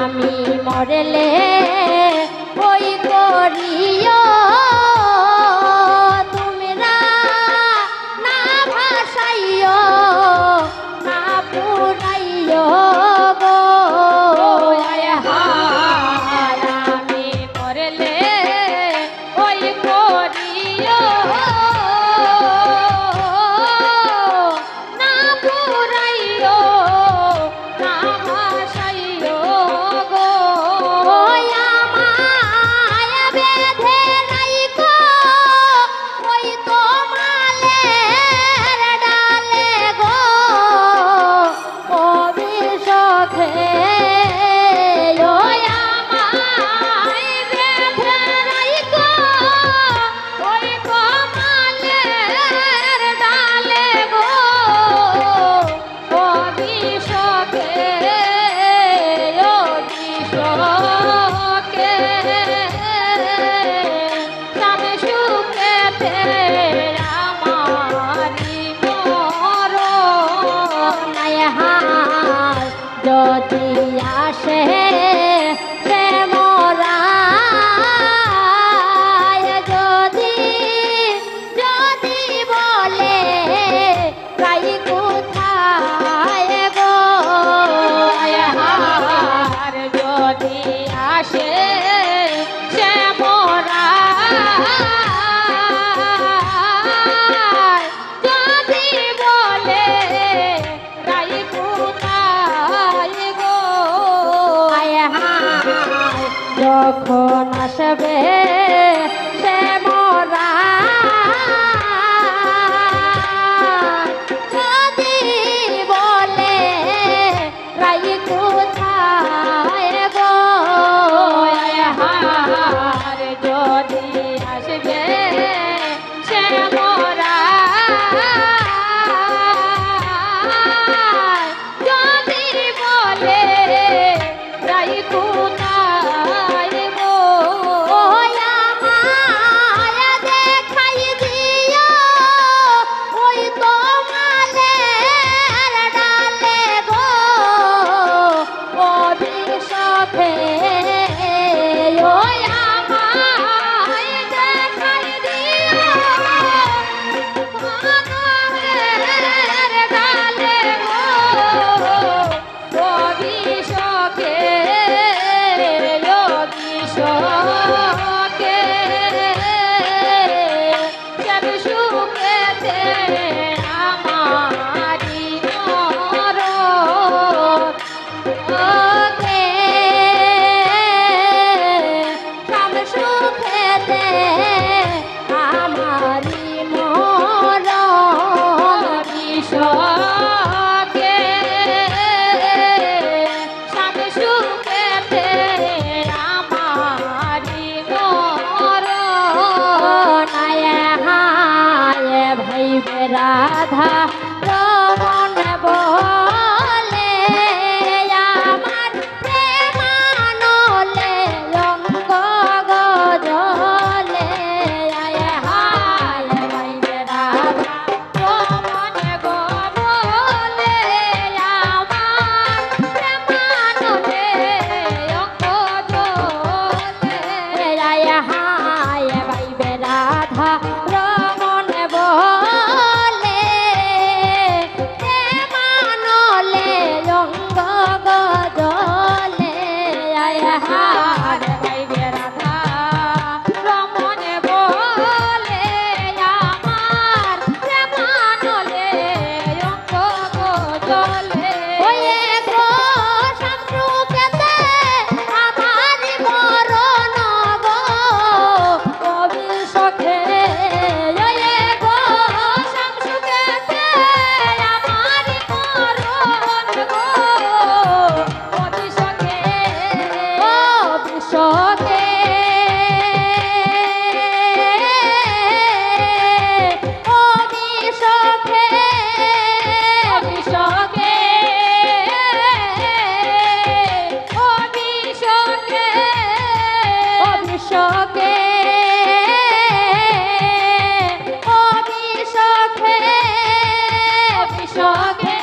আমি আসে সে মোরায় যদি যদি বলে প্রায় কোথায় গো আর যদি আসে সে মোরায় যদি বলে রাই কোথায় গো যখন আসবে সে মোরায় যদি বলে রাই কোথায় গো আর যদি আসবে সে মোরায় যদি বলে রাই কোথায় গো আমায় দেখাই দিও ওই তোমালের ডালে গো অভিশাপে ওই আমায় দেখাই দিও তোমালের ডালে গো অভিশোকে অভিশোকে সব সুখেতে আমারি মরণ ওকে সব সুখেতে আমারি মরণ অভিশোকে সব সুখেতে আমারি মরণ হায় ভাইবে রাধা রমন বলে আমার প্রেমানলে অঙ্গ গজলে হায় ভাইবে রাধা রমন গো বলে আমার প্রেমানলে অঙ্গ জ্বলে হায় ভাইবে রাধা রমন বলে প্রেমানলে অঙ্গ গজলে আর ভাইবে রাধা রমন বলে আমার প্রেমানলে অঙ্গ জ্বলে ওয়ে গো শামসুকেতে আমারি মরণ গো অভিশোকে ওয়ে গো শামসুকেতে আমারি মরণ গো অভিশোকে অভিশোকে অভিশোকে অভিশোকে অভিশোকে অভিশোকে অভিশোকে অভিশোকে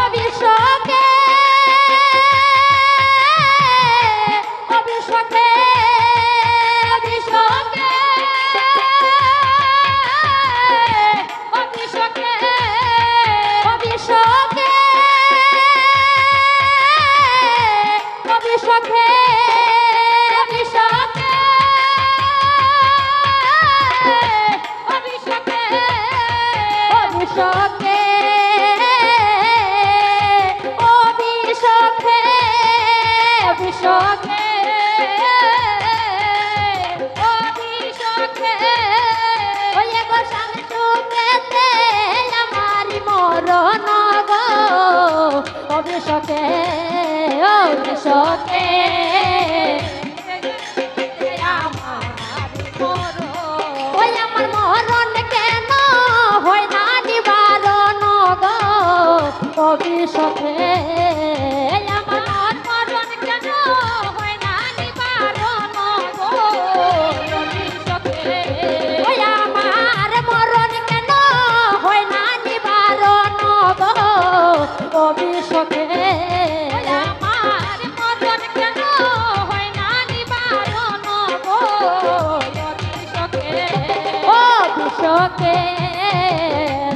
অভিশোকে অভিশোকে অভিশোকে অভিশোকে অভিশোকে অভিশোকে অভিশোকে অভিশোকে অভিশোকে অভিশোকে অভিশোকে ওয়ে গো শামসুকেতে আমারি মরণ গো অভিশোকে অভিশোকে ওই আমার মরণ কেন হয় না নিবারণ গো অভিশোকে আমার মরণ কেন হয় না নিবারণ গো অভিশোকে ওই আমার মরণ কেন হয় না নিবারণ গো অভিষেকে আমার মরণ কেন হয় না নিবারণ গো অভিষেকে অভিষেকে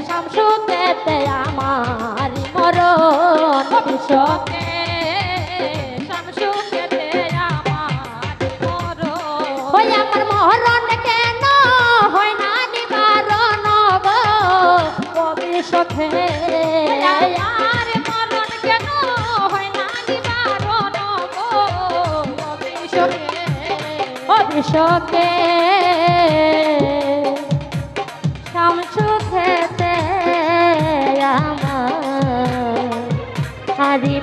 শামসুকেতে আমার মরণ অভিষেকে শামসুকেতে আমার মরণ ওই আমার মরণ কেন হয় না নিবারণ গো অভিষেকে আমার মরণ কেন হয় না নিবারণ গো অভিষেকে অভিষেকে শামসুকেতে আমার হারি